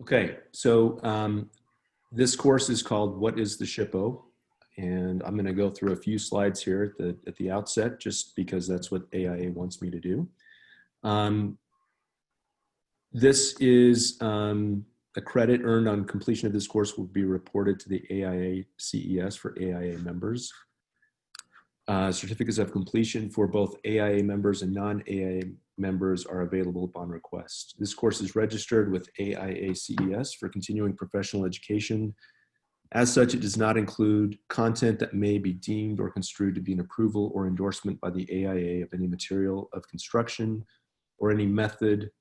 Okay, so this course is called What is the SHPO? And I'm going to go through a few slides here at the outset, just because that's what AIA wants me to do. This is a credit earned on completion of this course will be reported to the AIA CES for AIA members. Certificates of completion for both AIA members and non-AIA members are available upon request. This course is registered with AIA CES for continuing professional education. As such, it does not include content that may be deemed or construed to be an approval or endorsement by the AIA of any material of construction or any method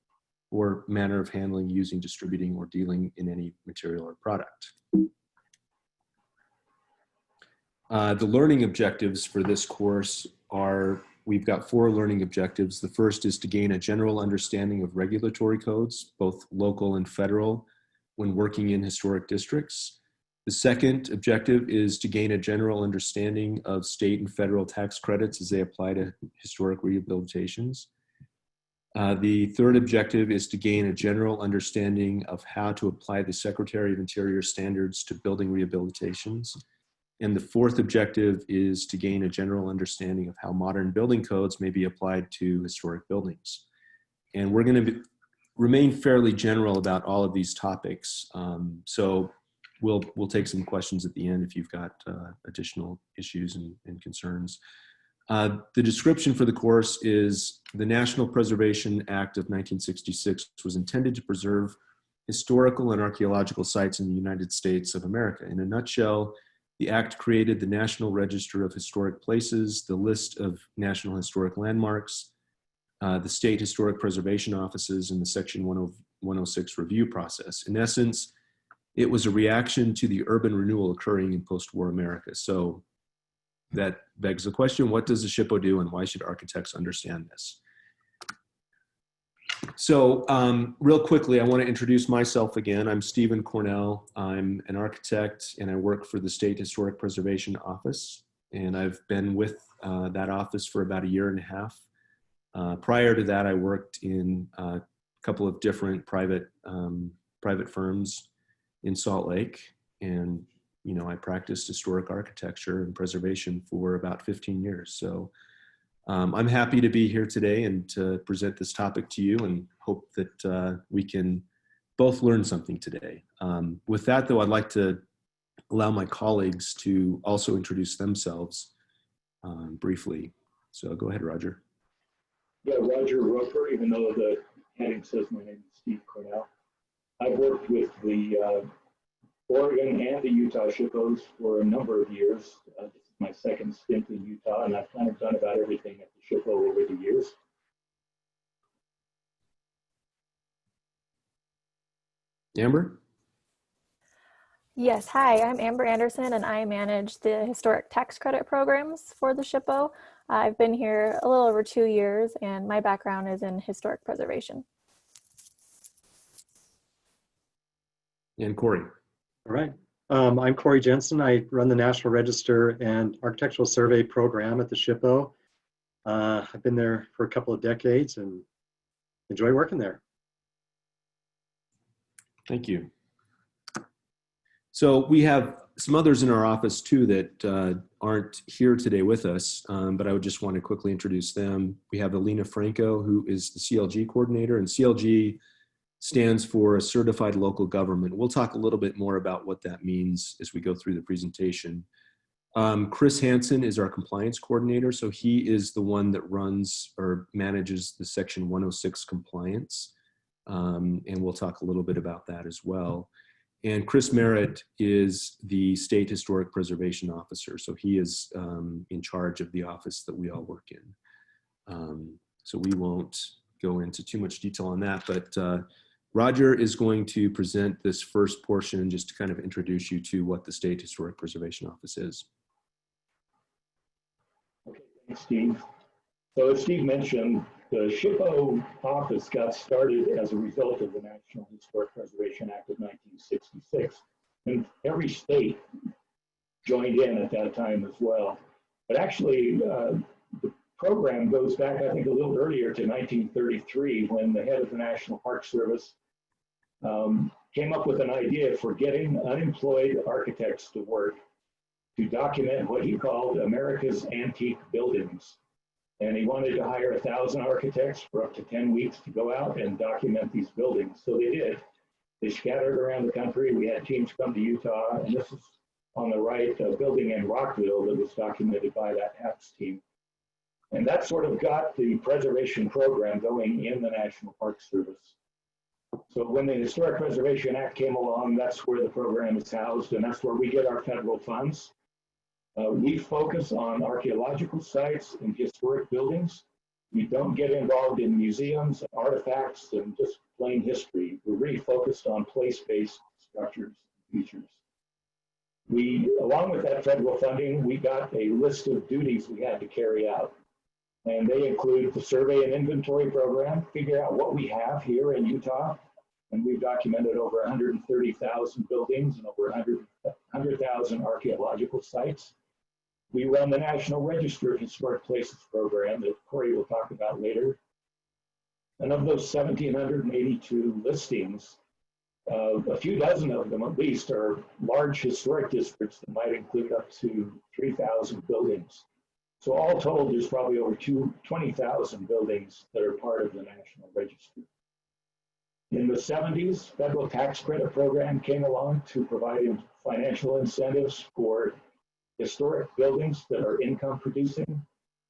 or manner of handling, using, distributing, or dealing in any material or product. The learning objectives for this course are, we've got 4 learning objectives. The first is to gain a general understanding of regulatory codes, both local and federal, when working in historic districts. The second objective is to gain a general understanding of state and federal tax credits as they apply to historic rehabilitations. The third objective is to gain a general understanding of how to apply the Secretary of Interior standards to building rehabilitations. And the fourth objective is to gain a general understanding of how modern building codes may be applied to historic buildings. And we're going to remain fairly general about all of these topics. So we'll take some questions at the end if you've got additional issues and concerns. The description for the course is: the National Preservation Act of 1966 was intended to preserve historical and archaeological sites in the United States of America. In a nutshell, the Act created the National Register of Historic Places, the list of National Historic Landmarks, the State Historic Preservation Offices, and the Section 106 review process. In essence, it was a reaction to the urban renewal occurring in post-war America. So that begs the question, what does the SHPO do, and why should architects understand this? So real quickly, I want to introduce myself again. I'm Stephen Cornell. I'm an architect, and I work for the State Historic Preservation Office. And I've been with that office for about 1.5 years. Prior to that, I worked in a couple of different private firms in Salt Lake. And, you know, I practiced historic architecture and preservation for about 15 years. So I'm happy to be here today and to present this topic to you, and hope that we can both learn something today. With that, though, I'd like to allow my colleagues to also introduce themselves briefly. So go ahead, Roger. Yeah, Roger Roper, even though the heading says my name is Steve Cornell. I've worked with the Oregon and the Utah SHPOs for a number of years. This is my second stint in Utah, and I've kind of done about everything at the SHPO over the years. Amber? Yes, hi, I'm Amber Anderson, and I manage the historic tax credit programs for the SHPO. I've been here a little over 2 years, and my background is in historic preservation. And Corey? All right. I'm Corey Jensen. I run the National Register and Architectural Survey program at the SHPO. I've been there for a couple of decades and enjoy working there. Thank you. So we have some others in our office too that aren't here today with us, but I would just want to quickly introduce them. We have Alina Franco, who is the CLG coordinator, and CLG stands for a Certified Local Government. We'll talk a little bit more about what that means as we go through the presentation. Chris Hansen is our compliance coordinator, so he is the one that runs or manages the Section 106 compliance, and we'll talk a little bit about that as well. And Chris Merritt is the State Historic Preservation Officer, so he is in charge of the office that we all work in. So we won't go into too much detail on that, but Roger is going to present this first portion just to kind of introduce you to what the State Historic Preservation Office is. Okay, thanks, Steve. So as Steve mentioned, the SHPO office got started as a result of the National Historic Preservation Act of 1966. And every state joined in at that time as well. But actually, the program goes back, I think, a little earlier to 1933, when the head of the National Park Service came up with an idea for getting unemployed architects to work to document what he called America's antique buildings. And he wanted to hire 1,000 architects for up to 10 weeks to go out and document these buildings. So they did. They scattered around the country. We had teams come to Utah, and this is on the right, a building in Rockville that was documented by that HAPS team. And that sort of got the preservation program going in the National Park Service. So when the Historic Preservation Act came along, that's where the program is housed, and that's where we get our federal funds. We focus on archaeological sites and historic buildings. We don't get involved in museums, artifacts, and just plain history. We're really focused on place-based structures and features. Along with that federal funding, we got a list of duties we had to carry out. And they include the survey and inventory program, figure out what we have here in Utah. And we've documented over 130,000 buildings and over 100,000 archaeological sites. We run the National Register of Historic Places program that Corey will talk about later. And of those 1,782 listings, a few dozen of them at least are large historic districts that might include up to 3,000 buildings. So all told, there's probably over 20,000 buildings that are part of the National Register. In the 70s, federal tax credit program came along to provide financial incentives for historic buildings that are income producing.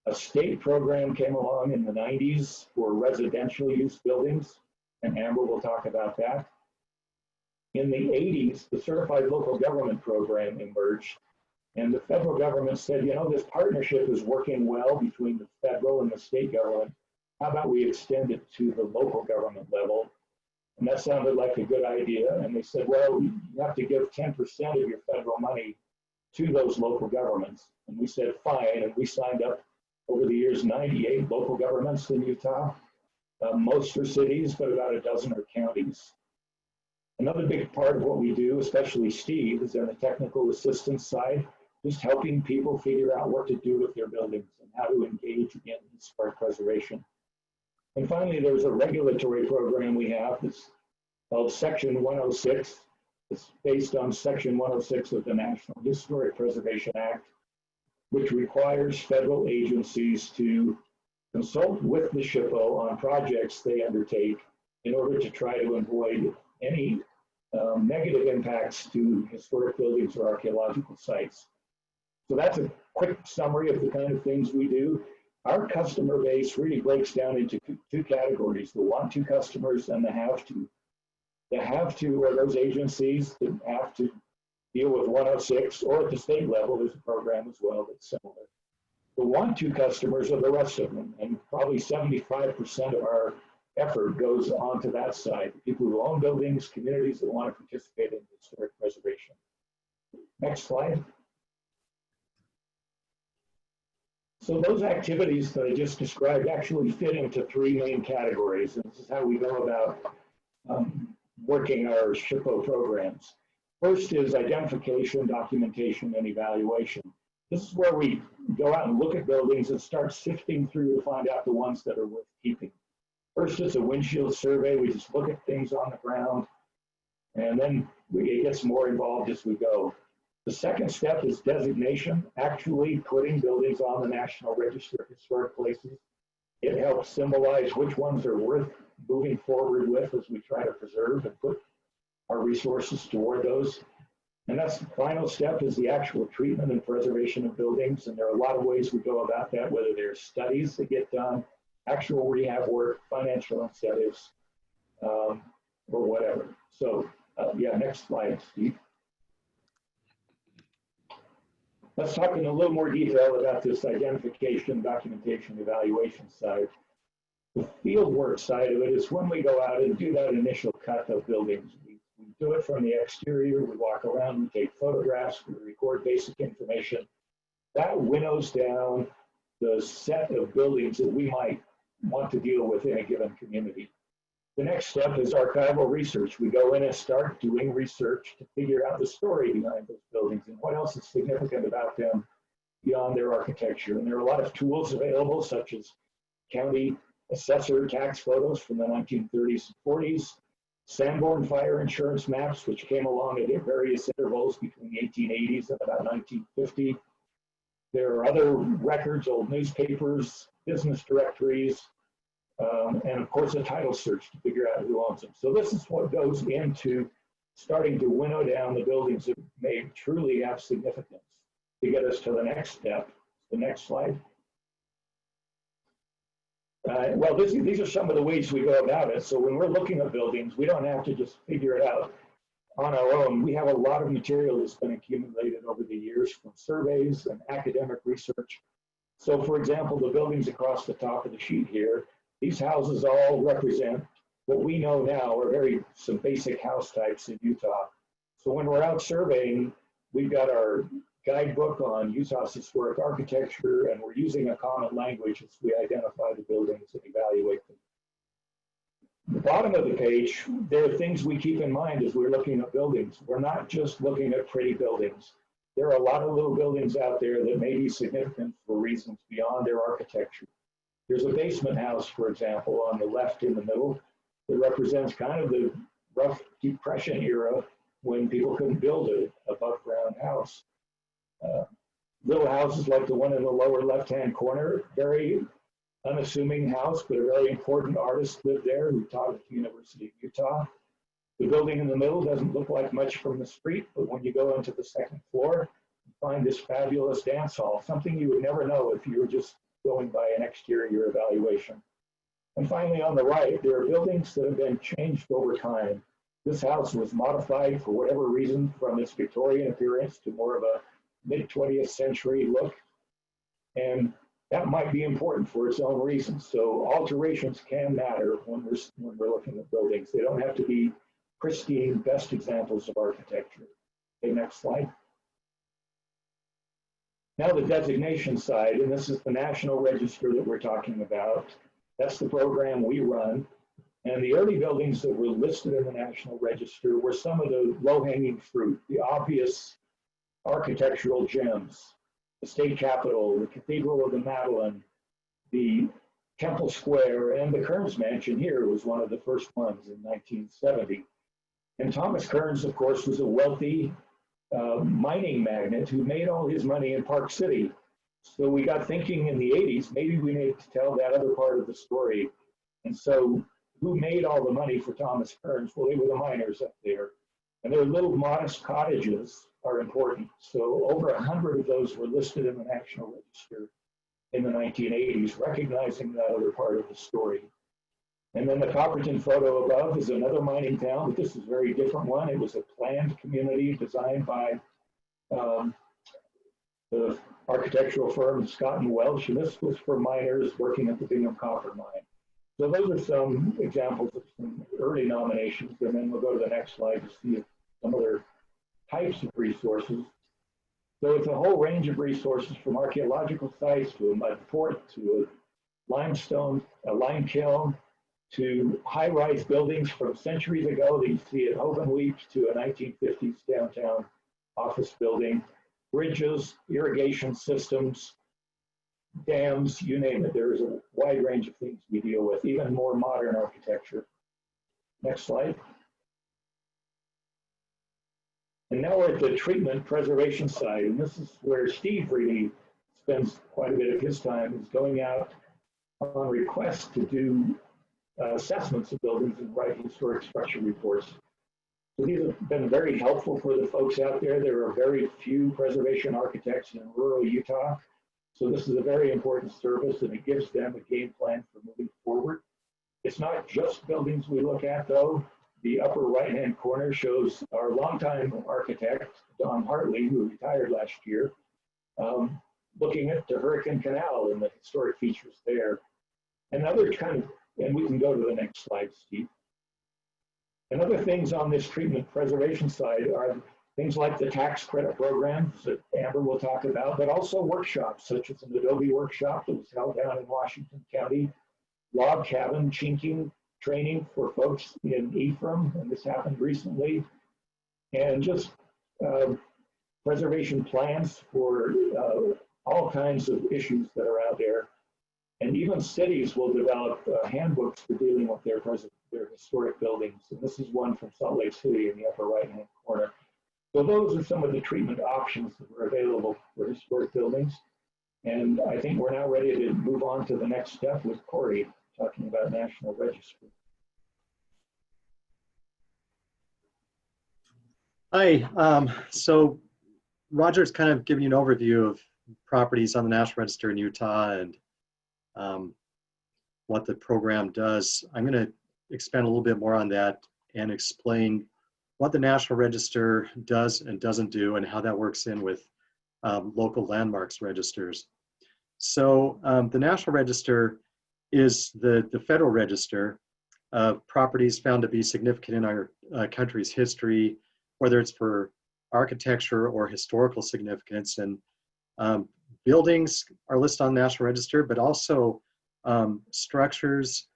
A state program came along in the 90s for residential use buildings, and Amber will talk about that. In the 80s, the Certified Local Government Program emerged, and the federal government said, you know, this partnership is working well between the federal and the state government. How about we extend it to the local government level? And that sounded like a good idea. And they said, well, you have to give 10% of your federal money to those local governments. And we said, fine. And we signed up over the years 98 local governments in Utah. Most are cities, but about a dozen are counties. Another big part of what we do, especially Steve, is on the technical assistance side, just helping people figure out what to do with their buildings and how to engage in historic preservation. And finally, there's a regulatory program we have that's called Section 106. It's based on Section 106 of the National Historic Preservation Act, which requires federal agencies to consult with the SHPO on projects they undertake in order to try to avoid any negative impacts to historic buildings or archaeological sites. So that's a quick summary of the kind of things we do. Our customer base really breaks down into two categories, the want to customers and the have to. The have to are those agencies that have to deal with 106, or at the state level, there's a program as well that's similar. The want to customers are the rest of them, and probably 75% of our effort goes onto that side. People who own buildings, communities that want to participate in historic preservation. Next slide. So those activities that I just described actually fit into three main categories, and this is how we go about working our SHPO programs. First is identification, documentation, and evaluation. This is where we go out and look at buildings and start sifting through to find out the ones that are worth keeping. First is a windshield survey. We just look at things on the ground, and then it gets more involved as we go. The second step is designation, actually putting buildings on the National Register of Historic Places. It helps symbolize which ones are worth moving forward with as we try to preserve and put our resources toward those. And that's the final step, is the actual treatment and preservation of buildings. And there are a lot of ways we go about that, whether there's studies that get done, actual rehab work, financial incentives, or whatever. So yeah, next slide, Steve. Let's talk in a little more detail about this identification, documentation, evaluation side. The fieldwork side of it is when we go out and do that initial cut of buildings. We do it from the exterior, we walk around, we take photographs, we record basic information. That winnows down the set of buildings that we might want to deal with in a given community. The next step is archival research. We go in and start doing research to figure out the story behind those buildings and what else is significant about them beyond their architecture. And there are a lot of tools available, such as county assessor tax photos from the 1930s and 40s, Sanborn fire insurance maps, which came along at various intervals between the 1880s and about 1950. There are other records, old newspapers, business directories, and of course a title search to figure out who owns them. So this is what goes into starting to winnow down the buildings that may truly have significance to get us to the next step. The next slide. Well, these are some of the ways we go about it. So when we're looking at buildings, we don't have to just figure it out on our own. We have a lot of material that's been accumulated over the years from surveys and academic research. So for example, the buildings across the top of the sheet here, these houses all represent what we know now are some basic house types in Utah. So when we're out surveying, we've got our guidebook on Utah's historic architecture, and we're using a common language as we identify the buildings and evaluate them. The bottom of the page, there are things we keep in mind as we're looking at buildings. We're not just looking at pretty buildings. There are a lot of little buildings out there that may be significant for reasons beyond their architecture. There's a basement house, for example, on the left in the middle that represents kind of the rough Depression era when people couldn't build an above ground house. Little houses like the one in the lower left-hand corner, very unassuming house, but a very important artist lived there who taught at the University of Utah. The building in the middle doesn't look like much from the street, but when you go into the second floor, you find this fabulous dance hall, something you would never know if you were just going by an exterior evaluation. And finally, on the right, there are buildings that have been changed over time. This house was modified for whatever reason from its Victorian appearance to more of a mid-20th century look. And that might be important for its own reasons. So alterations can matter when we're looking at buildings. They don't have to be pristine, best examples of architecture. Okay, next slide. Now the designation side, and this is the National Register that we're talking about. That's the program we run. And the early buildings that were listed in the National Register were some of the low-hanging fruit, the obvious architectural gems. The state capitol, the Cathedral of the Madeleine, the Temple Square, and the Kearns Mansion here was one of the first ones in 1970. And Thomas Kearns, of course, was a wealthy mining magnate who made all his money in Park City. So we got thinking in the 80s, maybe we need to tell that other part of the story. And so who made all the money for Thomas Kearns? Well, they were the miners up there. And their little modest cottages are important. So over 100 of those were listed in the National Register in the 1980s, recognizing that other part of the story. And then the Copperton photo above is another mining town, but this is a very different one. It was a planned community designed by the architectural firm Scott and Welch, and this was for miners working at the Bingham Copper Mine. So those are some examples of some early nominations, and then we'll go to the next slide to see some other types of resources. So it's a whole range of resources from archaeological sites to a mud fort to a limestone, a lime kiln, to high-rise buildings from centuries ago that you see at Hovenweep to a 1950s downtown office building, bridges, irrigation systems, dams, you name it. There's a wide range of things we deal with, even more modern architecture. Next slide. And now we're at the treatment preservation side, and this is where Steve really spends quite a bit of his time, is going out on request to do assessments of buildings and write historic structure reports. So these have been very helpful for the folks out there. There are very few preservation architects in rural Utah. So this is a very important service, and it gives them a game plan for moving forward. It's not just buildings we look at, though. The upper right-hand corner shows our longtime architect, Don Hartley, who retired last year, looking at the Hurricane Canal and the historic features there. Another kind of, and we can go to the next slide, Steve. And other things on this treatment preservation side are things like the tax credit programs that Amber will talk about, but also workshops such as an Adobe workshop that was held down in Washington County, log cabin chinking training for folks in Ephraim, and this happened recently, and just preservation plans for all kinds of issues that are out there. And even cities will develop handbooks for dealing with their their historic buildings. And this is one from Salt Lake City in the upper right-hand corner. So those are some of the treatment options that were available for historic buildings. And I think we're now ready to move on to the next step with Corey, talking about National Register. Hi, so Roger's kind of given you an overview of properties on the National Register in Utah and what the program does. I'm going to expand a little bit more on that and explain what the National Register does and doesn't do and how that works in with local landmarks registers. So the National Register is the federal register of properties found to be significant in our country's history, whether it's for architecture or historical significance. And buildings are listed on the National Register, but also structures,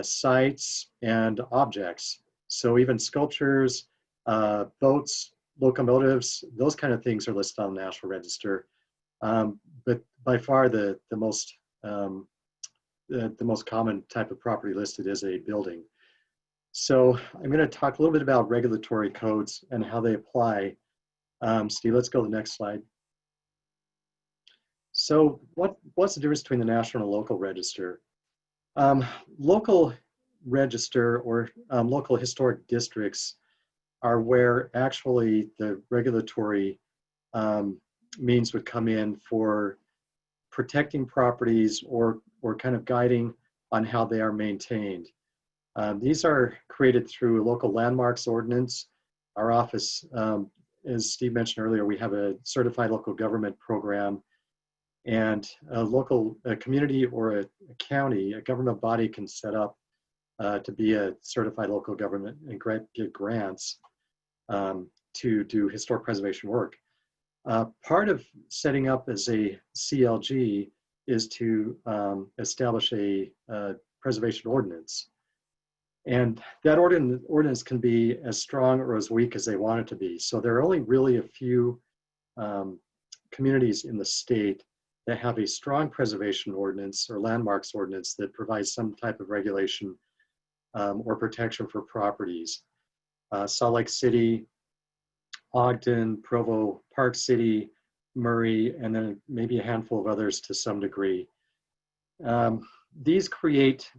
sites, and objects. So even sculptures, boats, locomotives, those kind of things are listed on the National Register. But by far the most common type of property listed is a building. So I'm going to talk a little bit about regulatory codes and how they apply. Steve, let's go to the next slide. So what's the difference between the national and local register? Local register or local historic districts are where actually the regulatory means would come in for protecting properties or kind of guiding on how they are maintained. These are created through local landmarks ordinance. Our office, as Steve mentioned earlier, we have a certified local government program, and a community or a county, a government body can set up to be a certified local government and get grants to do historic preservation work. Part of setting up as a CLG is to establish a preservation ordinance. And that ordinance can be as strong or as weak as they want it to be. So there are only really a few communities in the state that have a strong preservation ordinance or landmarks ordinance that provides some type of regulation or protection for properties. Salt Lake City, Ogden, Provo, Park City, Murray, and then maybe a handful of others to some degree. These create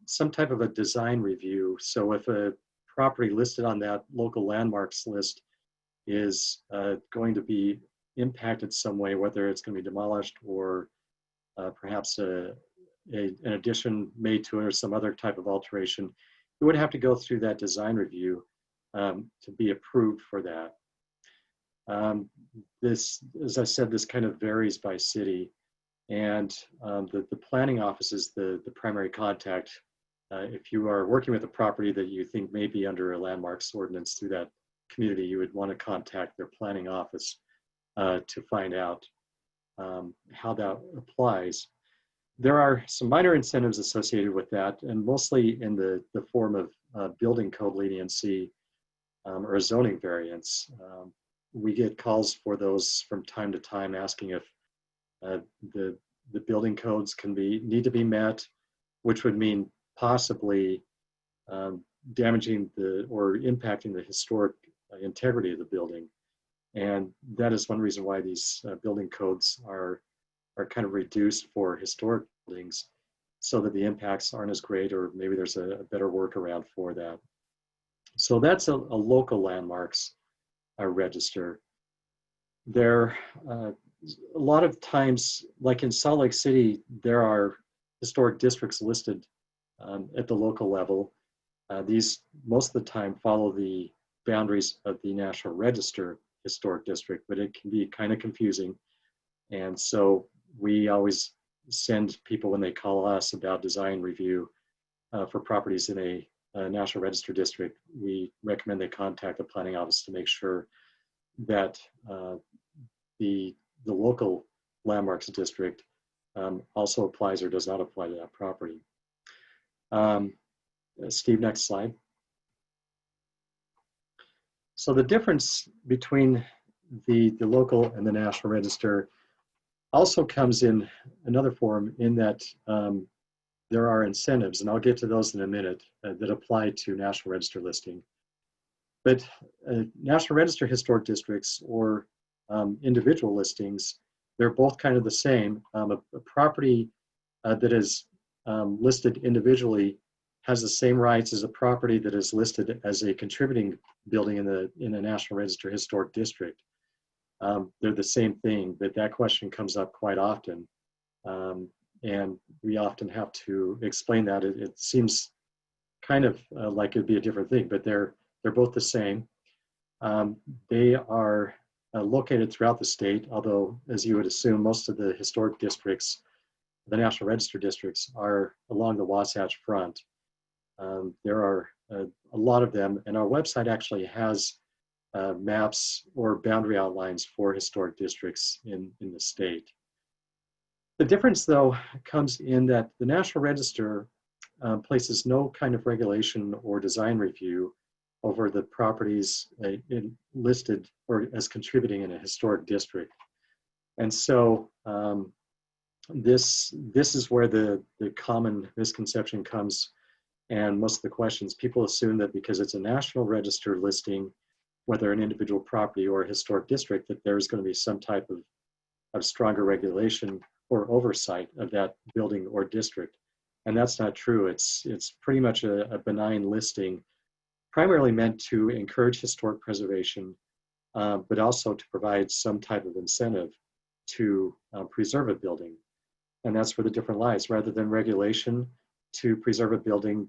some type of a design review. So if a property listed on that local landmarks list is going to be impacted some way, whether it's going to be demolished or perhaps an addition made to it or some other type of alteration, it would have to go through that design review to be approved for that. This, as I said, this kind of varies by city, and the planning office is the primary contact. If you are working with a property that you think may be under a landmarks ordinance through that community, you would want to contact their planning office to find out how that applies. There are some minor incentives associated with that, and mostly in the form of building code leniency or a zoning variance. We get calls for those from time to time asking if the building codes need to be met, which would mean possibly damaging or impacting the historic integrity of the building. And that is one reason why these building codes are kind of reduced for historic buildings, so that the impacts aren't as great, or maybe there's a better workaround for that. So that's a local landmarks register. There, a lot of times, like in Salt Lake City, there are historic districts listed at the local level. These most of the time follow the boundaries of the National Register historic district, but it can be kind of confusing. And so we always send people, when they call us about design review for properties in a National Register district, we recommend they contact the planning office to make sure that the local landmarks district also applies or does not apply to that property. Steve, next slide. So the difference between the local and the National Register also comes in another form, in that there are incentives, and I'll get to those in a minute, that apply to National Register listing. But National Register historic districts or individual listings, they're both kind of the same. A property that is listed individually has the same rights as a property that is listed as a contributing building in a National Register historic district. They're the same thing, but that question comes up quite often. And we often have to explain that. It seems kind of like it'd be a different thing, but they're both the same. They are located throughout the state, although, as you would assume, most of the historic districts, the National Register districts, are along the Wasatch Front. There are a lot of them, and our website actually has maps or boundary outlines for historic districts in the state. The difference, though, comes in that the National Register places no kind of regulation or design review over the properties listed or as contributing in a historic district. And so this is where the common misconception comes, and most of the questions. People assume that because it's a National Register listing, whether an individual property or a historic district, that there's going to be some type of stronger regulation or oversight of that building or district. And that's not true. It's pretty much a benign listing, primarily meant to encourage historic preservation, but also to provide some type of incentive to preserve a building. And that's where the difference lies. Rather than regulation to preserve a building,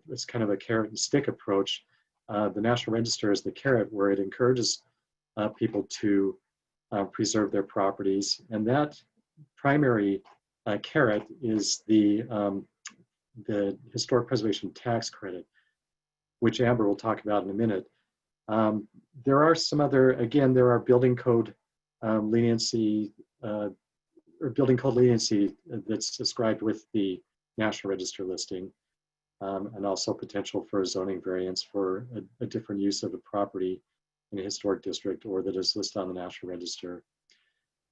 it's kind of a carrot and stick approach. The National Register is the carrot, where it encourages people to preserve their properties. And that primary carrot is the historic preservation tax credit, which Amber will talk about in a minute. There are some other, again, there are building code leniency that's described with the National Register listing, and also potential for a zoning variance for a different use of a property in a historic district or that is listed on the National Register.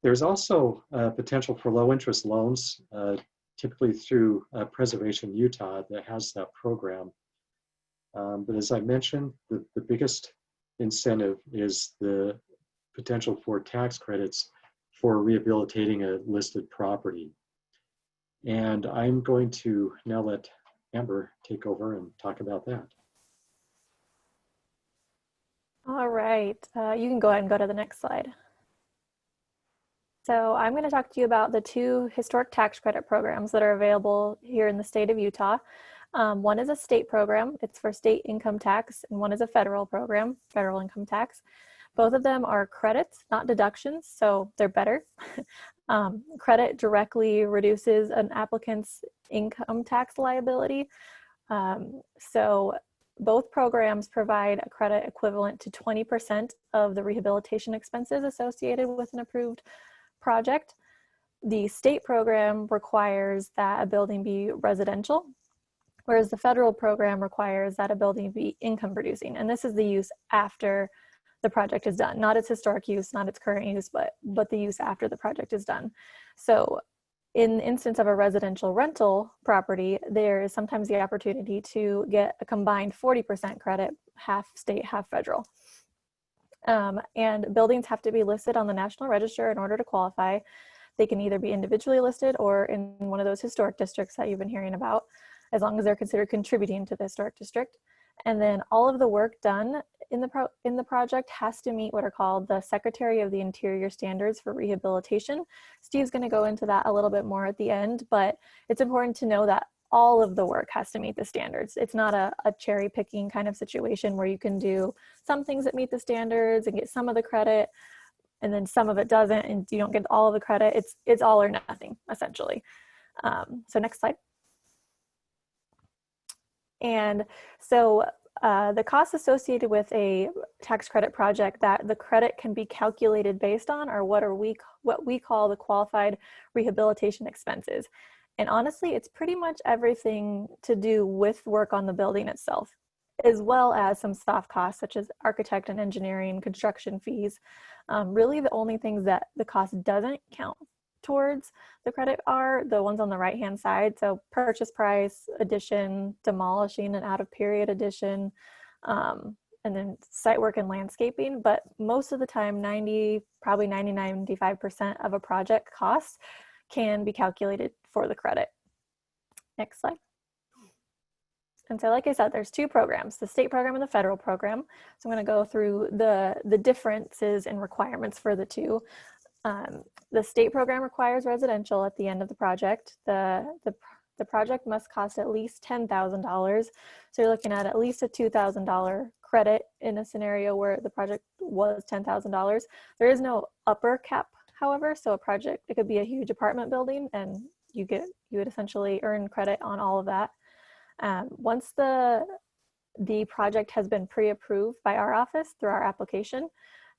There's also potential for low interest loans, typically through Preservation Utah that has that program. But as I mentioned, the biggest incentive is the potential for tax credits for rehabilitating a listed property. And I'm going to now let Amber take over and talk about that. All right, you can go ahead and go to the next slide. So I'm going to talk to you about the two historic tax credit programs that are available here in the state of Utah. One is a state program, it's for state income tax, and one is a federal program, federal income tax. Both of them are credits, not deductions, so they're better. Credit directly reduces an applicant's income tax liability. So both programs provide a credit equivalent to 20% of the rehabilitation expenses associated with an approved project. The state program requires that a building be residential, whereas the federal program requires that a building be income producing. And this is the use after the project is done, not its historic use, not its current use, but the use after the project is done. So in the instance of a residential rental property, there is sometimes the opportunity to get a combined 40% credit, half state, half federal. And buildings have to be listed on the National Register in order to qualify. They can either be individually listed or in one of those historic districts that you've been hearing about, as long as they're considered contributing to the historic district. And then all of the work done in the project has to meet what are called the Secretary of the Interior standards for rehabilitation. Steve's going to go into that a little bit more at the end, but it's important to know that all of the work has to meet the standards. It's not a cherry picking kind of situation where you can do some things that meet the standards and get some of the credit, and then some of it doesn't, and you don't get all of the credit. It's all or nothing, essentially. So next slide. And so the costs associated with a tax credit project that the credit can be calculated based on are what we call the qualified rehabilitation expenses. And honestly, it's pretty much everything to do with work on the building itself, as well as some soft costs such as architect and engineering, construction fees. Really the only things that the cost doesn't count towards the credit are the ones on the right-hand side. So purchase price, addition, demolishing and out of period addition, and then site work and landscaping. But most of the time, probably 95% of a project cost can be calculated for the credit. Next slide. And so, like I said, there's two programs, the state program and the federal program. So I'm going to go through the differences and requirements for the two. The state program requires residential at the end of the project. The project must cost at least $10,000. So you're looking at least a $2,000 credit in a scenario where the project was $10,000. There is no upper cap, however, so it could be a huge apartment building and you would essentially earn credit on all of that. Once the project has been pre-approved by our office through our application,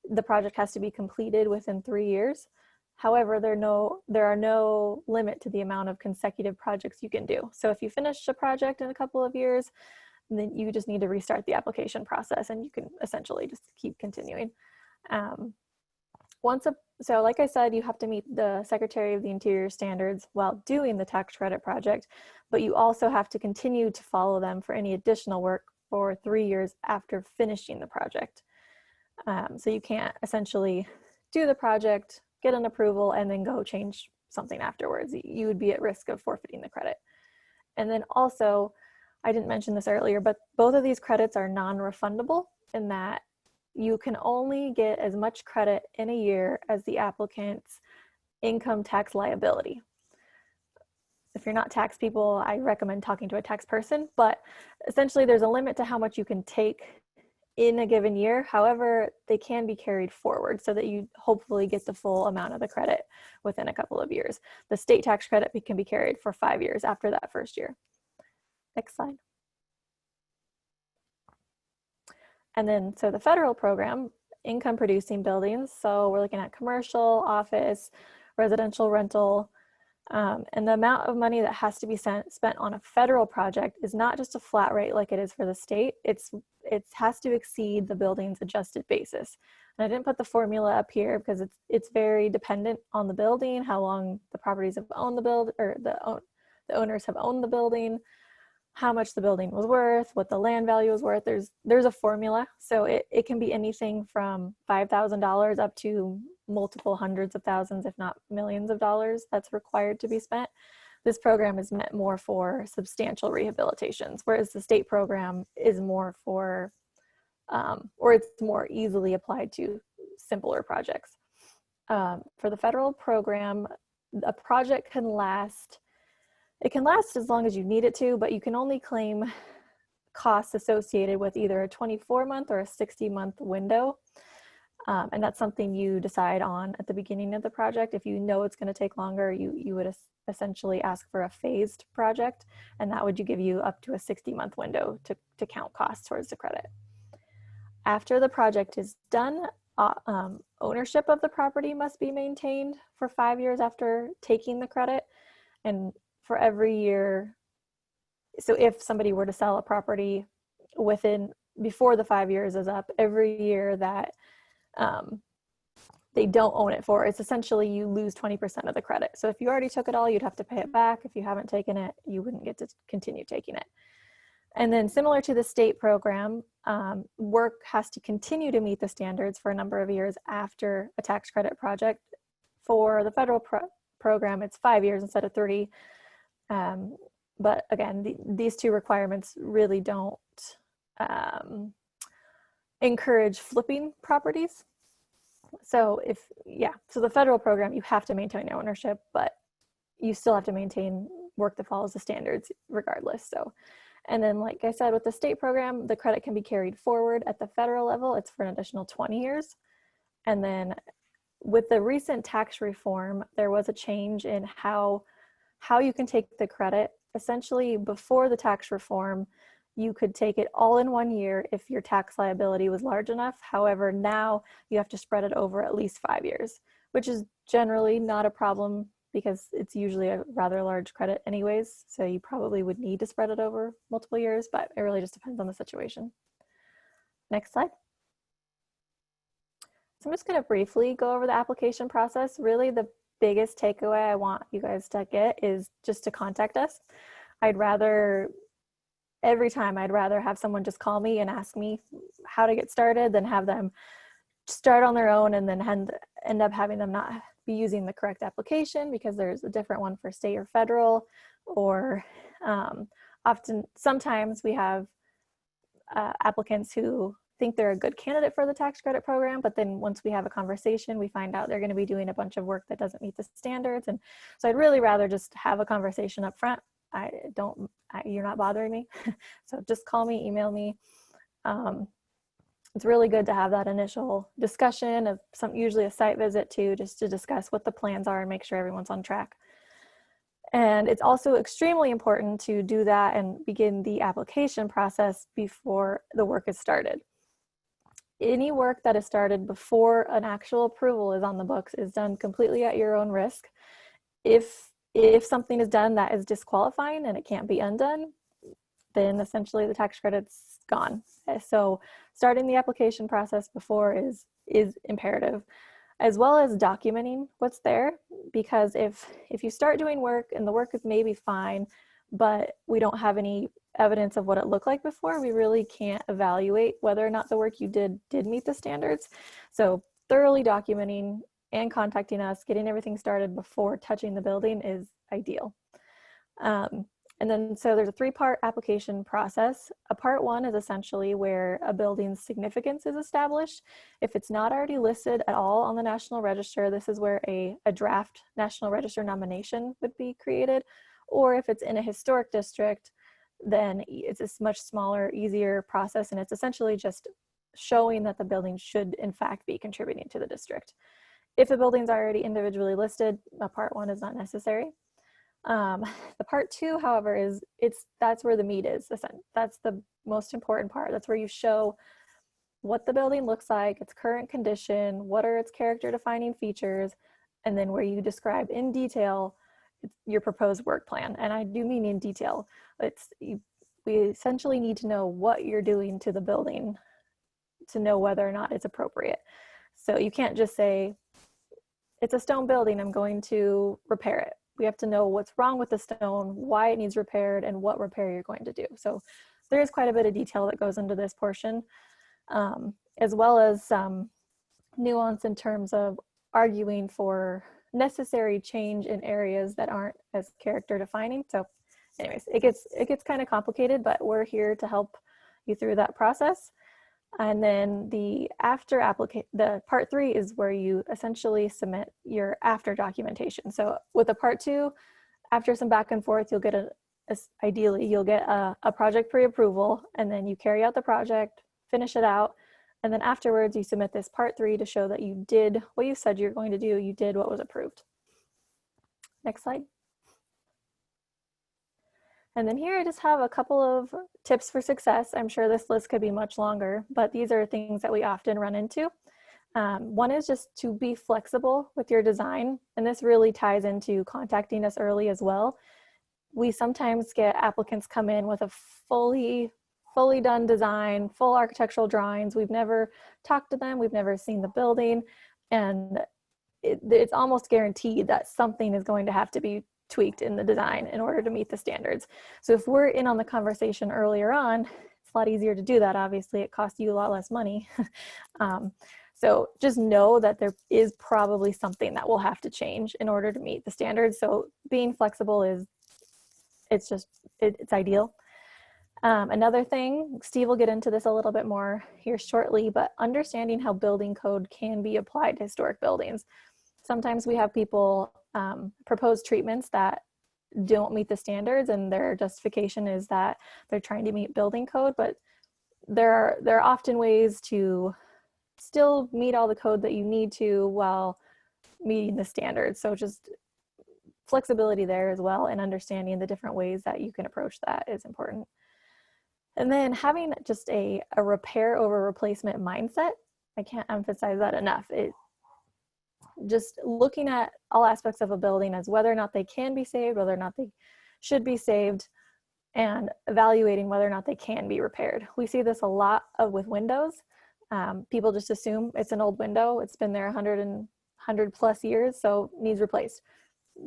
the project has to be completed within 3 years. However, there are no limit to the amount of consecutive projects you can do. So if you finish a project in a couple of years, then you just need to restart the application process and you can essentially just keep continuing. So like I said, you have to meet the Secretary of the Interior standards while doing the tax credit project, but you also have to continue to follow them for any additional work for 3 years after finishing the project. So you can't essentially do the project, get an approval, and then go change something afterwards. You would be at risk of forfeiting the credit. And then also, I didn't mention this earlier, but both of these credits are non-refundable in that you can only get as much credit in a year as the applicant's income tax liability. If you're not tax people, I recommend talking to a tax person, but essentially there's a limit to how much you can take in a given year. However, they can be carried forward so that you hopefully get the full amount of the credit within a couple of years. The state tax credit can be carried for 5 years after that first year. Next slide. And then, so the federal program, income producing buildings. So we're looking at commercial, office, residential rental, and the amount of money that has to be spent on a federal project is not just a flat rate like it is for the state. It has to exceed the building's adjusted basis. And I didn't put the formula up here because it's very dependent on the building, how long the properties have owned the build, or the owners have owned the building, how much the building was worth, what the land value was worth. There's a formula. So it can be anything from $5,000 up to multiple hundreds of thousands, if not millions of dollars that's required to be spent. This program is meant more for substantial rehabilitations, whereas the state program is more for, or it's more easily applied to simpler projects. For the federal program, a project can last as long as you need it to, but you can only claim costs associated with either a 24-month or a 60-month window. And that's something you decide on at the beginning of the project. If you know it's going to take longer, you would essentially ask for a phased project, and that would give you up to a 60-month window to count costs towards the credit. After the project is done, ownership of the property must be maintained for 5 years after taking the credit. And for every year, so if somebody were to sell a property before the 5 years is up, every year that they don't own it for, it's essentially you lose 20% of the credit. So if you already took it all, you'd have to pay it back. If you haven't taken it, you wouldn't get to continue taking it. And then similar to the state program, work has to continue to meet the standards for a number of years after a tax credit project. For the federal program, it's 5 years instead of 3. But again, these two requirements really don't encourage flipping properties. So so the federal program, you have to maintain ownership, but you still have to maintain work that follows the standards regardless. So, and then like I said, with the state program, the credit can be carried forward. At the federal level, it's for an additional 20 years. And then with the recent tax reform, there was a change in how you can take the credit. Essentially, before the tax reform, you could take it all in 1 year if your tax liability was large enough. However, now you have to spread it over at least 5 years, which is generally not a problem because it's usually a rather large credit anyways. So you probably would need to spread it over multiple years, but it really just depends on the situation. Next slide. So I'm just going to briefly go over the application process. Really, biggest takeaway I want you guys to get is just to contact us. Every time I'd rather have someone just call me and ask me how to get started than have them start on their own and then end up having them not be using the correct application because there's a different one for state or federal, or sometimes we have applicants who think they're a good candidate for the tax credit program, but then once we have a conversation, we find out they're going to be doing a bunch of work that doesn't meet the standards. And so I'd really rather just have a conversation up front. You're not bothering me. So just call me, email me. It's really good to have that initial discussion of usually a site visit too, just to discuss what the plans are and make sure everyone's on track. And it's also extremely important to do that and begin the application process before the work is started. Any work that is started before an actual approval is on the books is done completely at your own risk. If something is done that is disqualifying and it can't be undone, then essentially the tax credit's gone. So starting the application process before is imperative, as well as documenting what's there, because if you start doing work and the work is maybe fine, but we don't have any evidence of what it looked like before, we really can't evaluate whether or not the work you did meet the standards. So thoroughly documenting and contacting us, getting everything started before touching the building is ideal. And then, so there's a 3-part application process. A part 1 is essentially where a building's significance is established. If it's not already listed at all on the National Register, this is where a draft National Register nomination would be created. Or if it's in a historic district, then it's a much smaller, easier process, and it's essentially just showing that the building should in fact be contributing to the district. If a building's already individually listed, a part 1 is not necessary. The part 2, however, that's where the meat is. That's the most important part. That's where you show what the building looks like, its current condition, what are its character defining features, and then where you describe in detail your proposed work plan. And I do mean in detail. We essentially need to know what you're doing to the building to know whether or not it's appropriate. So you can't just say, it's a stone building, I'm going to repair it. We have to know what's wrong with the stone, why it needs repaired, and what repair you're going to do. So there is quite a bit of detail that goes into this portion, as well as some nuance in terms of arguing for necessary change in areas that aren't as character defining. So anyways, it gets kind of complicated, but we're here to help you through that process. And then the part 3 is where you essentially submit your after documentation. So with the part 2, after some back and forth, you'll get ideally you'll get a project pre-approval, and then you carry out the project, finish it out, and then afterwards you submit this part 3 to show that you did what you said you're going to do. You did what was approved. Next slide. And then here I just have a couple of tips for success. I'm sure this list could be much longer, but these are things that we often run into. One is just to be flexible with your design, and this really ties into contacting us early as well. We sometimes get applicants come in with a fully done design, full architectural drawings. We've never talked to them, we've never seen the building, and it's almost guaranteed that something is going to have to be tweaked in the design in order to meet the standards. So if we're in on the conversation earlier on, it's a lot easier to do that. Obviously, it costs you a lot less money. So just know that there is probably something that will have to change in order to meet the standards. So being flexible it's ideal. Another thing, Steve will get into this a little bit more here shortly, but understanding how building code can be applied to historic buildings. Sometimes we have people propose treatments that don't meet the standards, and their justification is that they're trying to meet building code, but there are often ways to still meet all the code that you need to while meeting the standards. So just flexibility there as well, and understanding the different ways that you can approach that is important. And then having just a repair over replacement mindset. I can't emphasize that enough. Just looking at all aspects of a building as whether or not they can be saved, whether or not they should be saved, and evaluating whether or not they can be repaired. We see this a lot with windows. People just assume it's an old window. It's been there 100 100+ years, so needs replaced.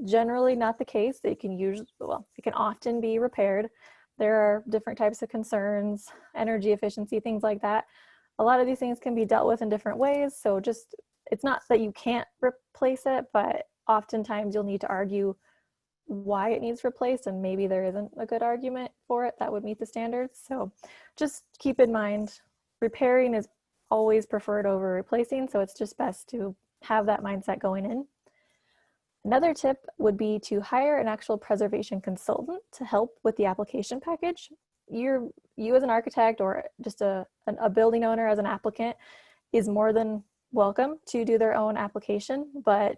Generally not the case. It can often be repaired. There are different types of concerns, energy efficiency, things like that. A lot of these things can be dealt with in different ways. So just, it's not that you can't replace it, but oftentimes you'll need to argue why it needs replaced, and maybe there isn't a good argument for it that would meet the standards. So just keep in mind, repairing is always preferred over replacing. So it's just best to have that mindset going in. Another tip would be to hire an actual preservation consultant to help with the application package. You as an architect or just a building owner as an applicant is more than welcome to do their own application, but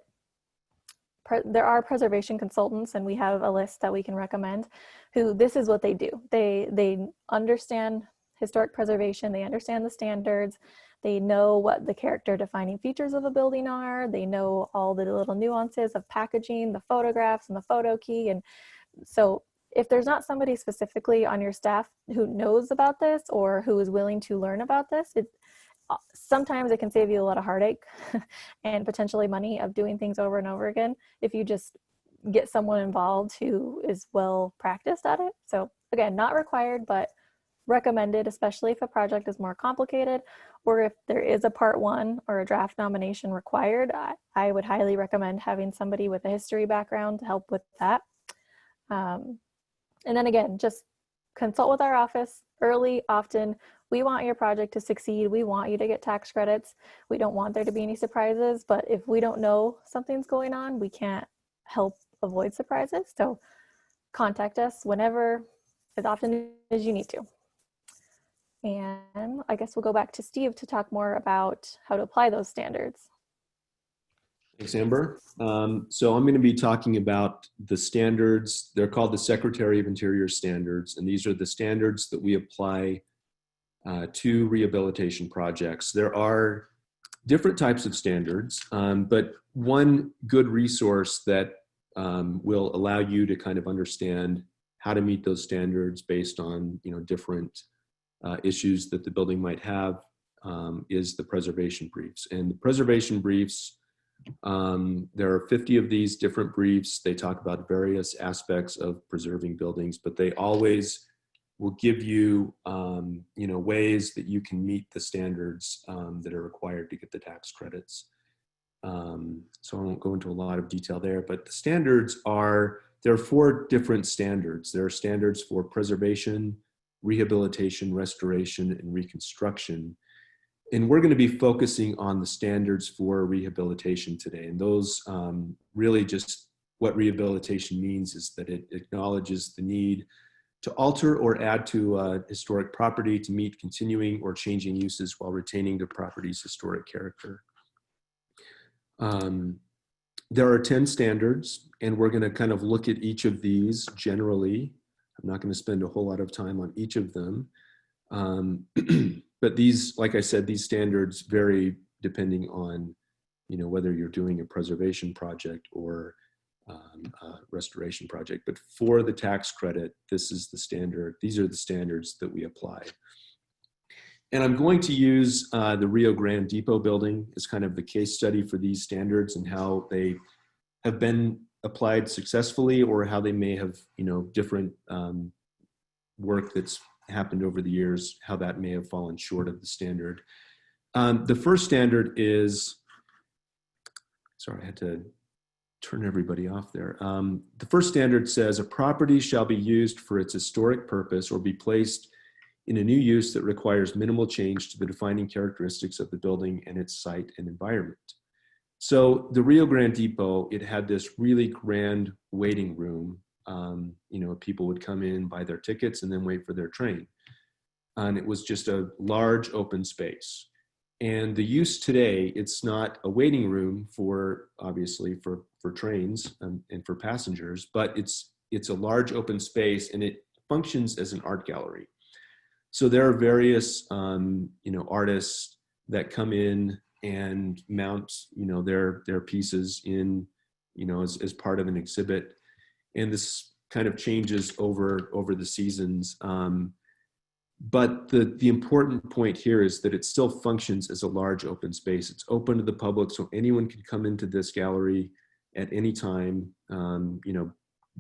there are preservation consultants, and we have a list that we can recommend, who this is what they do. They understand historic preservation, they understand the standards, they know what the character defining features of a building are, they know all the little nuances of packaging, the photographs and the photo key. And so if there's not somebody specifically on your staff who knows about this or who is willing to learn about this, sometimes it can save you a lot of heartache and potentially money of doing things over and over again if you just get someone involved who is well practiced at it. So again, not required, but recommended, especially if a project is more complicated or if there is a part 1 or a draft nomination required. I would highly recommend having somebody with a history background to help with that. And then again, just consult with our office early, often. We want your project to succeed. We want you to get tax credits. We don't want there to be any surprises, but if we don't know something's going on, we can't help avoid surprises. So contact us whenever, as often as you need to. And I guess we'll go back to Steve to talk more about how to apply those standards. Thanks, Amber. So I'm going to be talking about the standards. They're called the Secretary of Interior Standards, and these are the standards that we apply to rehabilitation projects. There are different types of standards, but one good resource that will allow you to kind of understand how to meet those standards based on different issues that the building might have is the preservation briefs. And the preservation briefs, there are 50 of these different briefs. They talk about various aspects of preserving buildings, but they always will give you, ways that you can meet the standards that are required to get the tax credits. So I won't go into a lot of detail there, but the standards there are 4 different standards. There are standards for preservation, rehabilitation, restoration, and reconstruction. And we're going to be focusing on the standards for rehabilitation today. And those really just what rehabilitation means is that it acknowledges the need to alter or add to a historic property to meet continuing or changing uses while retaining the property's historic character. There are 10 standards, and we're going to kind of look at each of these generally. I'm not going to spend a whole lot of time on each of them. But these, like I said, these standards vary depending on, whether you're doing a preservation project or a restoration project. But for the tax credit, this is the standard. These are the standards that we apply. And I'm going to use the Rio Grande Depot building as kind of the case study for these standards and how they have been applied successfully or how they may have, different work that's happened over the years, how that may have fallen short of the standard. The first standard is, sorry, I had to turn everybody off there. The first standard says a property shall be used for its historic purpose or be placed in a new use that requires minimal change to the defining characteristics of the building and its site and environment. So the Rio Grande Depot, it had this really grand waiting room. People would come in, buy their tickets, and then wait for their train. And it was just a large open space. And the use today, it's not a waiting room obviously for trains and for passengers, but it's a large open space and it functions as an art gallery. So there are various, artists that come in and mount, their pieces in, as part of an exhibit. And this kind of changes over the seasons. But the important point here is that it still functions as a large open space. It's open to the public, so anyone can come into this gallery at any time,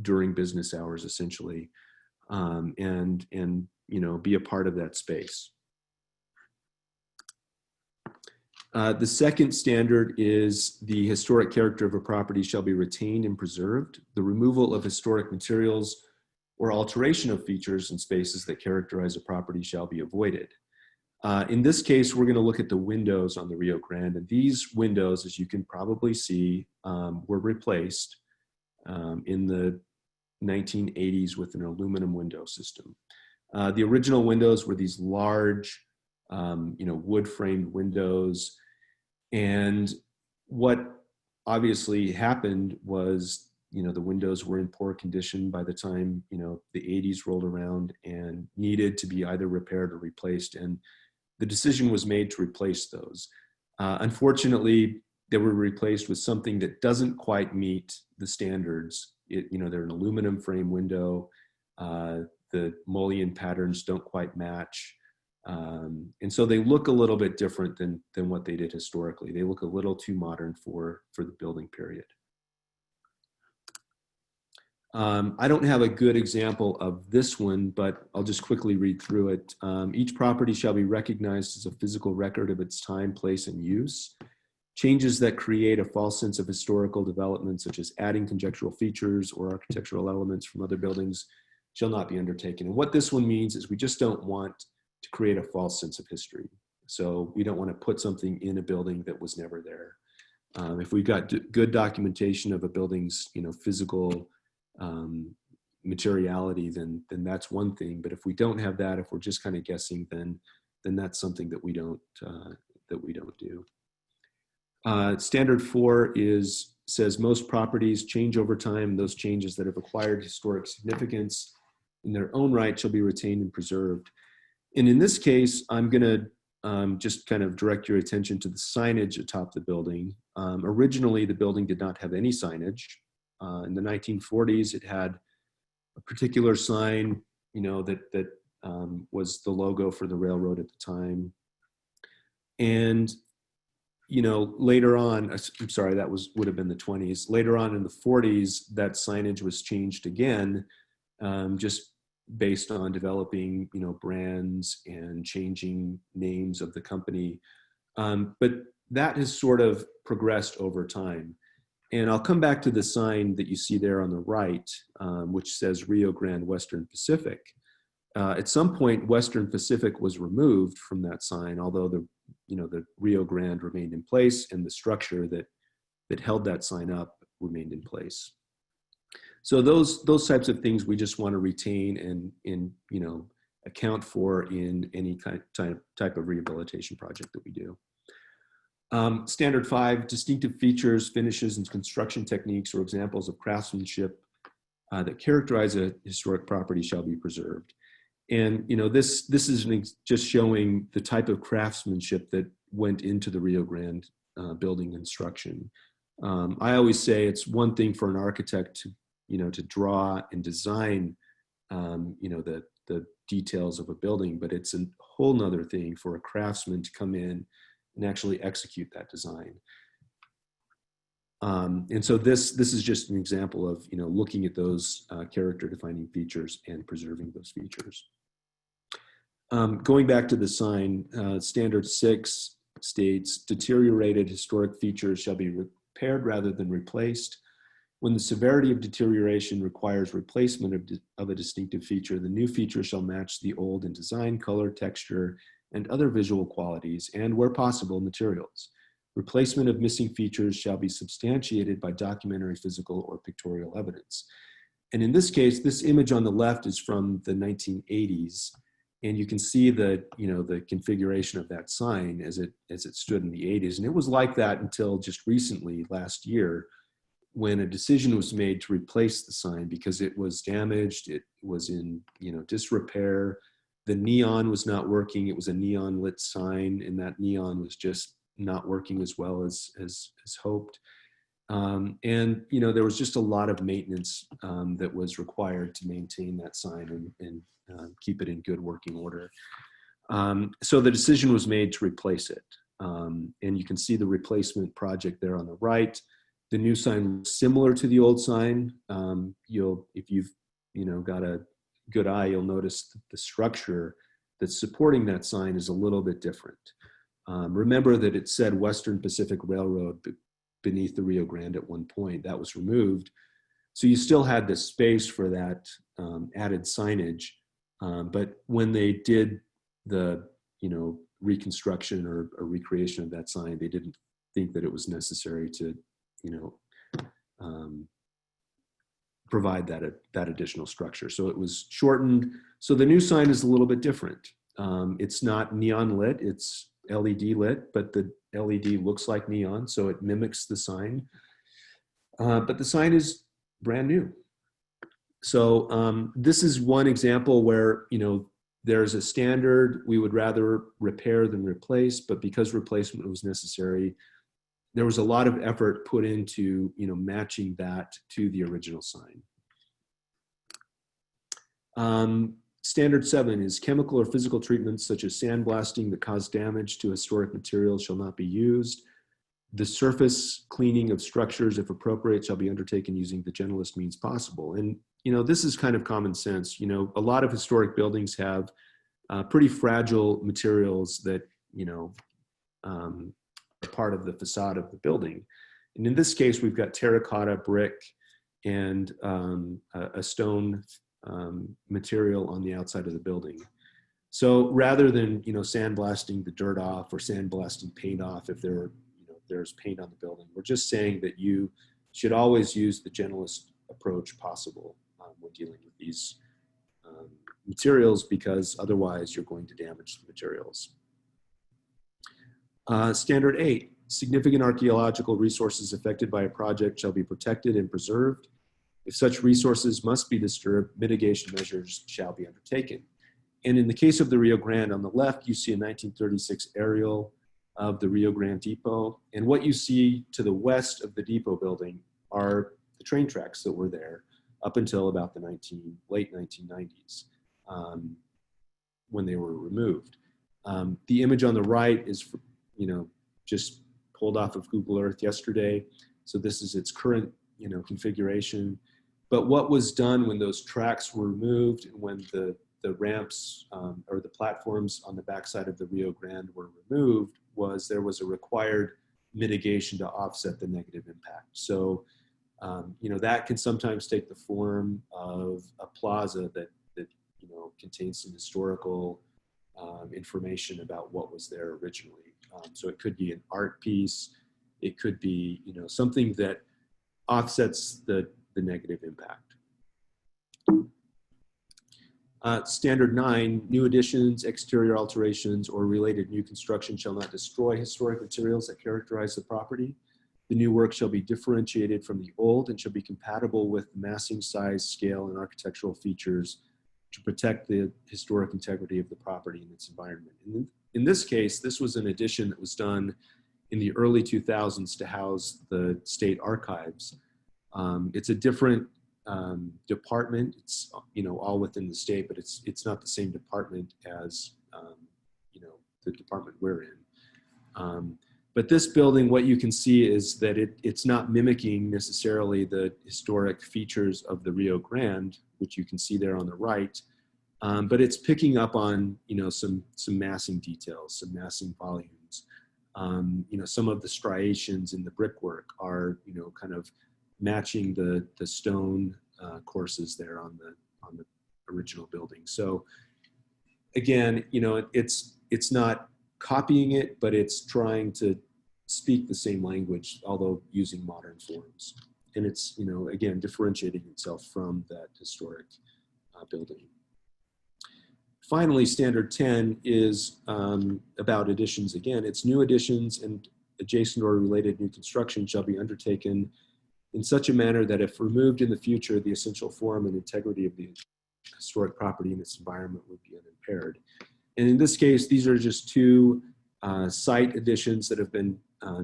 during business hours, essentially, and be a part of that space. The second standard is the historic character of a property shall be retained and preserved. The removal of historic materials or alteration of features and spaces that characterize a property shall be avoided. In this case, we're going to look at the windows on the Rio Grande, and these windows, as you can probably see, were replaced in the 1980s with an aluminum window system. The original windows were these large, wood-framed windows, and what obviously happened was, the windows were in poor condition by the time, the 80s rolled around and needed to be either repaired or replaced. And the decision was made to replace those. Unfortunately, they were replaced with something that doesn't quite meet the standards. They're an aluminum frame window. The mullion patterns don't quite match. And so they look a little bit different than what they did historically. They look a little too modern for the building period. I don't have a good example of this one, but I'll just quickly read through it. Each property shall be recognized as a physical record of its time, place, and use. Changes that create a false sense of historical development, such as adding conjectural features or architectural elements from other buildings, shall not be undertaken. And what this one means is we just don't want to create a false sense of history. So we don't want to put something in a building that was never there. If we've got good documentation of a building's physical materiality, then that's one thing. But if we don't have that, if we're just kind of guessing, then that's something that we don't do. Standard 4 says most properties change over time. Those changes that have acquired historic significance in their own right shall be retained and preserved. And in this case, I'm going to just kind of direct your attention to the signage atop the building. Originally, the building did not have any signage. In the 1940s, it had a particular sign, that was the logo for the railroad at the time. And later on, I'm sorry, that would have been the 20s. Later on in the 40s, that signage was changed again, just based on developing, brands and changing names of the company. But that has sort of progressed over time. And I'll come back to the sign that you see there on the right, which says Rio Grande Western Pacific. At some point, Western Pacific was removed from that sign, although the Rio Grande remained in place and the structure that held that sign up remained in place. So those types of things we just want to retain and account for in any type of rehabilitation project that we do. Standard 5, distinctive features, finishes, and construction techniques or examples of craftsmanship that characterize a historic property shall be preserved. And this is just showing the type of craftsmanship that went into the Rio Grande building construction. I always say it's one thing for an architect to draw and design the details of a building, but it's a whole nother thing for a craftsman to come in and actually execute that design. And so this is just an example of looking at those character defining features and preserving those features. Going back to the sign, Standard 6 states, deteriorated historic features shall be repaired rather than replaced. When the severity of deterioration requires replacement of a distinctive feature, the new feature shall match the old in design, color, texture, and other visual qualities, and where possible, materials. Replacement of missing features shall be substantiated by documentary, physical, or pictorial evidence. And in this case, this image on the left is from the 1980s, and you can see the configuration of that sign as it stood in the 80s. And it was like that until just recently, last year, when a decision was made to replace the sign because it was damaged, it was in disrepair. The neon was not working. It was a neon lit sign, and that neon was just not working as well as hoped. And, there was just a lot of maintenance that was required to maintain that sign and keep it in good working order. So the decision was made to replace it. And you can see the replacement project there on the right. The new sign looks similar to the old sign. If you've, got a good eye, you'll notice the structure that's supporting that sign is a little bit different. Remember that it said Western Pacific Railroad beneath the Rio Grande at one point. That was removed. So you still had this space for that added signage. But when they did the, reconstruction or recreation of that sign, they didn't think that it was necessary to, provide that additional structure. So it was shortened. So the new sign is a little bit different. It's not neon lit, it's LED lit, but the LED looks like neon, so it mimics the sign. But the sign is brand new. So this is one example where, there's a standard. We would rather repair than replace, but because replacement was necessary, there was a lot of effort put into, matching that to the original sign. Standard 7 is chemical or physical treatments such as sandblasting that cause damage to historic materials shall not be used. The surface cleaning of structures, if appropriate, shall be undertaken using the gentlest means possible. And, this is kind of common sense. A lot of historic buildings have pretty fragile materials that, are part of the facade of the building. And in this case, we've got terracotta, brick, and a stone material on the outside of the building. So rather than, sandblasting the dirt off or sandblasting paint off if there's paint on the building, we're just saying that you should always use the gentlest approach possible when dealing with these materials, because otherwise you're going to damage the materials. Standard 8, significant archaeological resources affected by a project shall be protected and preserved. If such resources must be disturbed, mitigation measures shall be undertaken. And in the case of the Rio Grande, on the left, you see a 1936 aerial of the Rio Grande Depot. And what you see to the west of the depot building are the train tracks that were there up until about the late 1990s when they were removed. The image on the right is, just pulled off of Google Earth yesterday. So this is its current, configuration. But what was done when those tracks were removed and when the ramps or the platforms on the backside of the Rio Grande were removed was there was a required mitigation to offset the negative impact. So, that can sometimes take the form of a plaza that contains some historical information about what was there originally. So it could be an art piece. It could be, something that offsets the negative impact. Standard 9, new additions, exterior alterations, or related new construction shall not destroy historic materials that characterize the property. The new work shall be differentiated from the old and shall be compatible with massing, size, scale, and architectural features to protect the historic integrity of the property and its environment. And in this case, this was an addition that was done in the early 2000s to house the state archives. It's a different department. It's all within the state, but it's not the same department as the department we're in. But this building, what you can see is that it's not mimicking necessarily the historic features of the Rio Grande, which you can see there on the right, but it's picking up on some massing details, some massing volumes. Some of the striations in the brickwork are kind of matching the stone courses there on the original building. So again, it's not copying it, but it's trying to speak the same language, although using modern forms. And it's, again, differentiating itself from that historic building. Finally, standard 10 is about additions. Again, it's new additions and adjacent or related new construction shall be undertaken in such a manner that if removed in the future, the essential form and integrity of the historic property and its environment would be unimpaired. And in this case, these are just two site additions that have been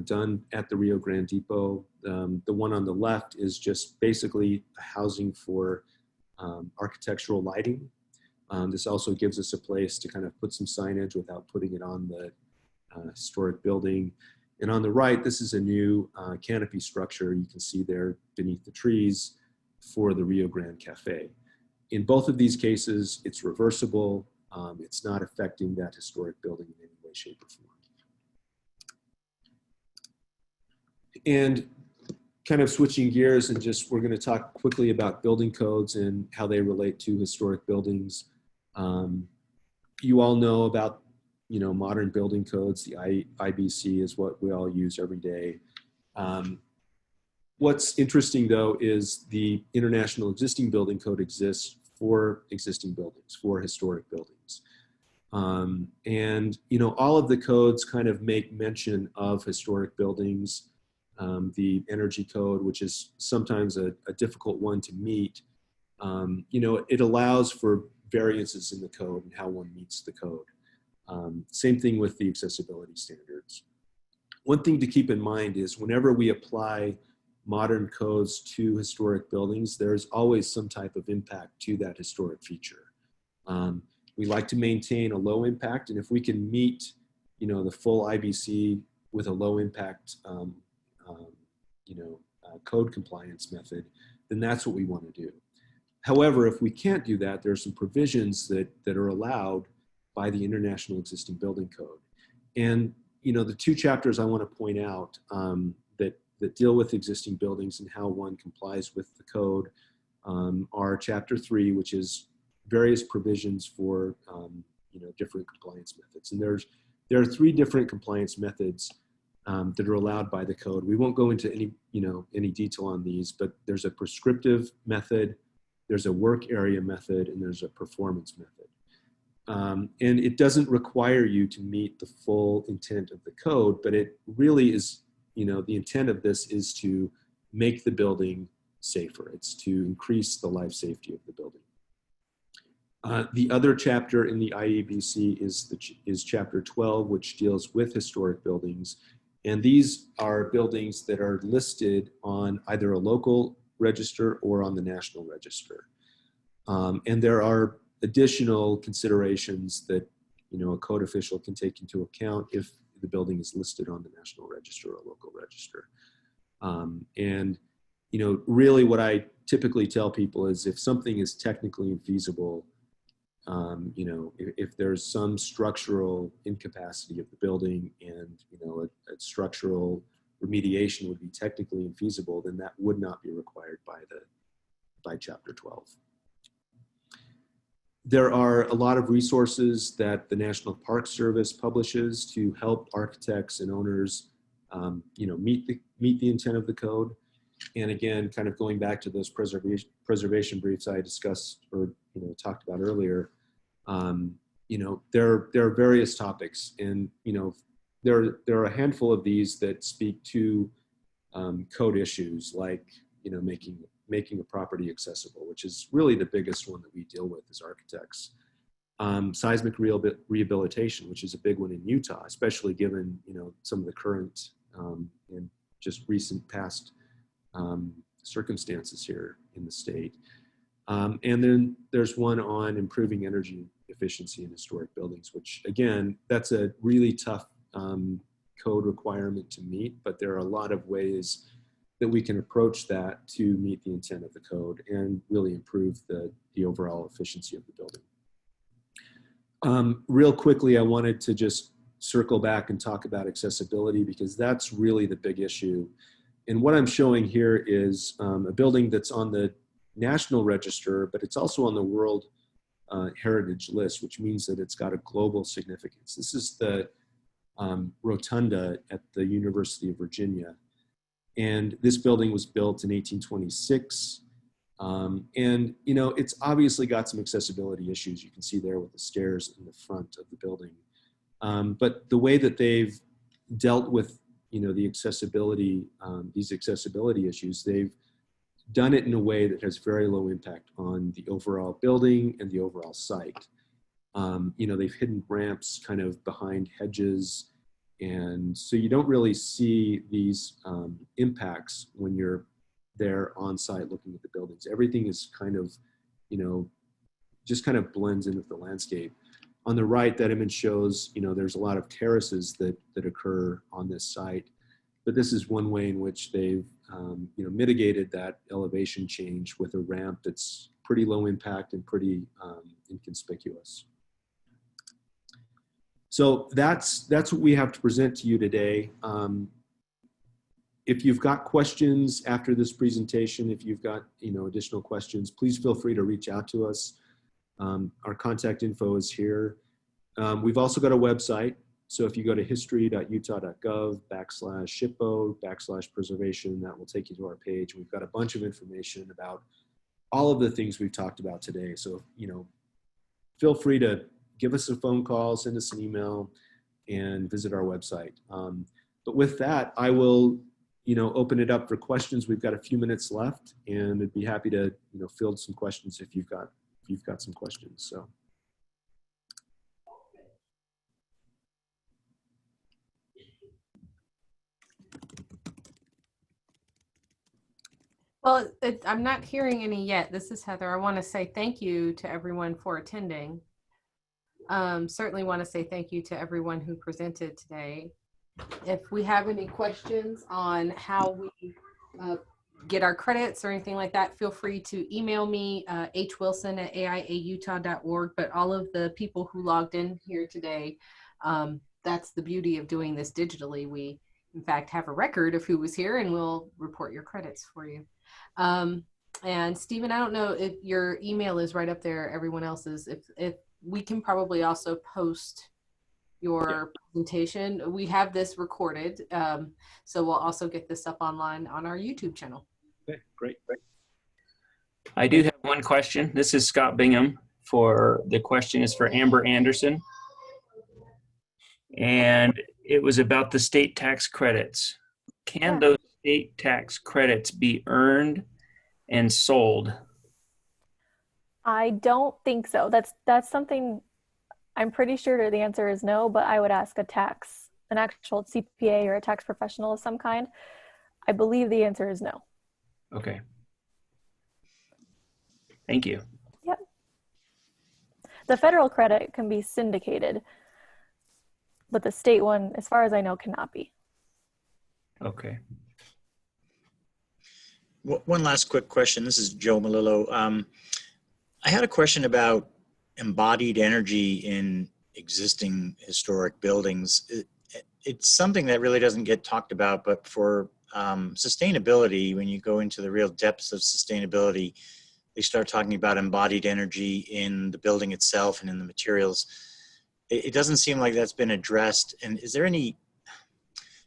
done at the Rio Grande Depot. The one on the left is just basically housing for architectural lighting. This also gives us a place to kind of put some signage without putting it on the historic building. And on the right, this is a new canopy structure you can see there beneath the trees for the Rio Grande Cafe. In both of these cases, it's reversible. It's not affecting that historic building in any way, shape, or form. And kind of switching gears, and just we're going to talk quickly about building codes and how they relate to historic buildings. You all know about, you know, modern building codes. The IBC is what we all use every day. What's interesting though is the International Existing Building Code exists for existing buildings, for historic buildings. And, you know, all of the codes kind of make mention of historic buildings. The energy code, which is sometimes a difficult one to meet, you know, it allows for variances in the code and how one meets the code. Same thing with the accessibility standards. One thing to keep in mind is whenever we apply modern codes to historic buildings, there's always some type of impact to that historic feature. We like to maintain a low impact, and if we can meet, you know, the full IBC with a low impact, code compliance method, then that's what we want to do. However, if we can't do that, there are some provisions that are allowed by the International Existing Building Code. And, you know, the two chapters I want to point out that deal with existing buildings and how one complies with the code are Chapter 3, which is various provisions for, you know, different compliance methods. And there are 3 different compliance methods that are allowed by the code. We won't go into any detail on these, but there's a prescriptive method, there's a work area method, and there's a performance method. And it doesn't require you to meet the full intent of the code, but it really is, you know, the intent of this is to make the building safer. It's to increase the life safety of the building. The other chapter in the IEBC is Chapter 12, which deals with historic buildings. And these are buildings that are listed on either a local register or on the national register. And there are additional considerations that, you know, a code official can take into account if the building is listed on the national register or local register. And, you know, really what I typically tell people is if something is technically infeasible, you know, if there's some structural incapacity of the building and, you know, a structural remediation would be technically infeasible, then that would not be required by Chapter 12. There are a lot of resources that the National Park Service publishes to help architects and owners, you know, meet the intent of the code. And again, kind of going back to those preservation briefs I discussed or, you know, talked about earlier, you know, there are various topics, and, you know, there are a handful of these that speak to code issues like, you know, making a property accessible, which is really the biggest one that we deal with as architects. Seismic rehabilitation, which is a big one in Utah, especially given, you know, some of the current and just recent past circumstances here in the state. And then there's one on improving energy efficiency in historic buildings, which again, that's a really tough code requirement to meet, but there are a lot of ways that we can approach that to meet the intent of the code and really improve the overall efficiency of the building. Real quickly, I wanted to just circle back and talk about accessibility because that's really the big issue. And what I'm showing here is a building that's on the National Register, but it's also on the World Heritage List, which means that it's got a global significance. This is the rotunda at the University of Virginia. And this building was built in 1826. And, you know, it's obviously got some accessibility issues. You can see there with the stairs in the front of the building. But the way that they've dealt with, you know, the accessibility, these accessibility issues, they've done it in a way that has very low impact on the overall building and the overall site. You know, they've hidden ramps kind of behind hedges And so you don't really see these impacts when you're there on site looking at the buildings. Everything is kind of, just kind of blends in with the landscape. On the right, that image shows, there's a lot of terraces that occur on this site. But this is one way in which they've mitigated that elevation change with a ramp that's pretty low impact and pretty inconspicuous. So that's what we have to present to you today. If you've got questions after this presentation, if you've got additional questions, please feel free to reach out to us. Our contact info is here. We've also got a website. So if you go to history.utah.gov/SHPO/preservation, that will take you to our page. We've got a bunch of information about all of the things we've talked about today. So, feel free to give us a phone call, send us an email, and visit our website. But with that, I will, open it up for questions. We've got a few minutes left, and I'd be happy to, field some questions if you've got some questions. So. Well, I'm not hearing any yet. This is Heather. I want to say thank you to everyone for attending. Certainly want to say thank you to everyone who presented today. If we have any questions on how we get our credits or anything like that, feel free to email me, hwilson@aiautah.org. But all of the people who logged in here today, that's the beauty of doing this digitally. We, in fact, have a record of who was here, and we'll report your credits for you. And Stephen, I don't know if your email is right up there, everyone else's. If we can probably also post your presentation. We have this recorded, so we'll also get this up online on our YouTube channel. Okay, great. I do have one question. This is Scott Bingham. The question is for Amber Anderson. And it was about the state tax credits. Can those state tax credits be earned and sold? I don't think so. That's something I'm pretty sure the answer is no, but I would ask an actual CPA or a tax professional of some kind. I believe the answer is no. Okay. Thank you. Yep. The federal credit can be syndicated, but the state one, as far as I know, cannot be. Okay. One last quick question. This is Joe Malillo. I had a question about embodied energy in existing historic buildings. It's something that really doesn't get talked about, but for sustainability, when you go into the real depths of sustainability, they start talking about embodied energy in the building itself and in the materials. It doesn't seem like that's been addressed. And is there any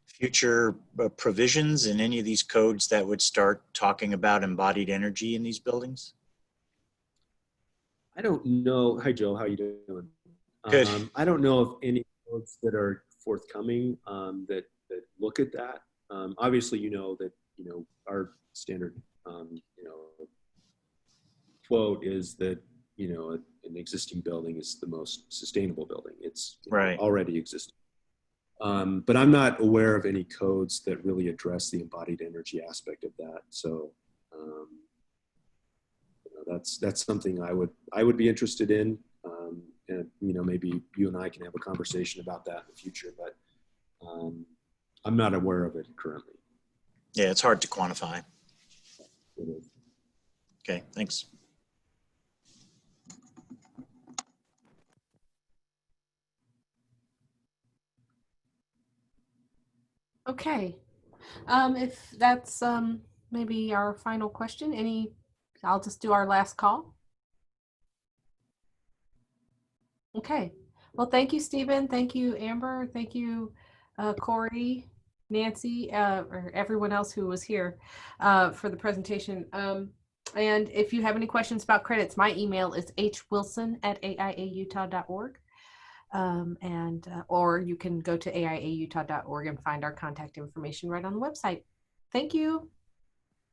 future provisions in any of these codes that would start talking about embodied energy in these buildings? I don't know. Hi, Joe. How you doing? Good. I don't know of any codes that are forthcoming that look at that. Obviously, that our standard quote is that an existing building is the most sustainable building. It's right. Already existing. But I'm not aware of any codes that really address the embodied energy aspect of that. So that's something I would be interested in. And maybe you and I can have a conversation about that in the future, but I'm not aware of it currently. Yeah, it's hard to quantify. It is. Okay, thanks. Okay. If that's maybe our final question, I'll just do our last call. Okay. Well, thank you, Stephen. Thank you, Amber. Thank you, Corey, Nancy, or everyone else who was here for the presentation. And if you have any questions about credits, my email is hwilson@aiautah.org. Or you can go to aiautah.org and find our contact information right on the website. Thank you.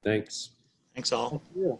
Thanks. Thanks all. Yeah.